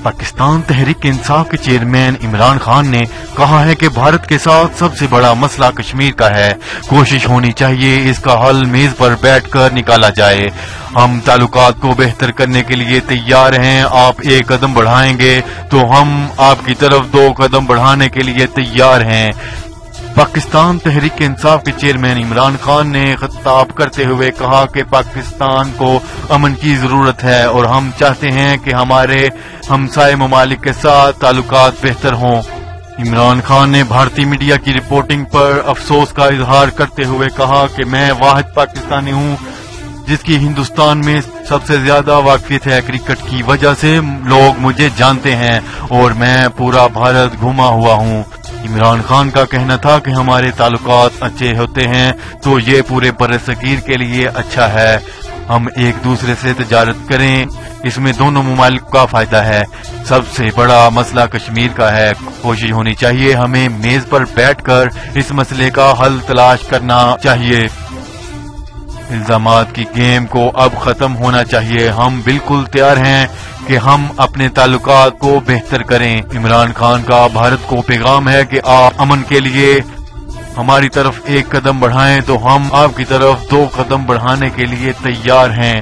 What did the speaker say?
पाकिस्तान तहरीक इंसाफ के चेयरमैन इमरान खान ने कहा है कि भारत के साथ सबसे बड़ा मसला कश्मीर का है। कोशिश होनी चाहिए इसका हल मेज पर बैठकर निकाला जाए। हम ताल्लुकात को बेहतर करने के लिए तैयार हैं। आप एक कदम बढ़ाएंगे तो हम आपकी तरफ 2 कदम बढ़ाने के लिए तैयार हैं। पाकिस्तान तहरीक इंसाफ के चेयरमैन इमरान खान ने खिताब करते हुए कहा कि पाकिस्तान को अमन की जरूरत है और हम चाहते हैं कि हमारे हमसाये ममालिक के साथ ताल्लुकात बेहतर हों। इमरान खान ने भारतीय मीडिया की रिपोर्टिंग पर अफसोस का इजहार करते हुए कहा कि मैं वाहिद पाकिस्तानी हूं जिसकी हिंदुस्तान में सबसे ज्यादा वाकफियत है। क्रिकेट की वजह से लोग मुझे जानते हैं और मैं पूरा भारत घूमा हुआ हूं। इमरान खान का कहना था कि हमारे ताल्लुकात अच्छे होते हैं तो ये पूरे बरसगीर के लिए अच्छा है। हम एक दूसरे से तजारत करें, इसमें दोनों ममालिक का फायदा है। सबसे बड़ा मसला कश्मीर का है। कोशिश होनी चाहिए हमें मेज पर बैठकर इस मसले का हल तलाश करना चाहिए। इल्जामात की गेम को अब खत्म होना चाहिए। हम बिल्कुल तैयार हैं कि हम अपने ताल्लुकात को बेहतर करें। इमरान खान का भारत को पैगाम है कि आप अमन के लिए हमारी तरफ 1 कदम बढ़ाएं तो हम आपकी तरफ 2 कदम बढ़ाने के लिए तैयार हैं।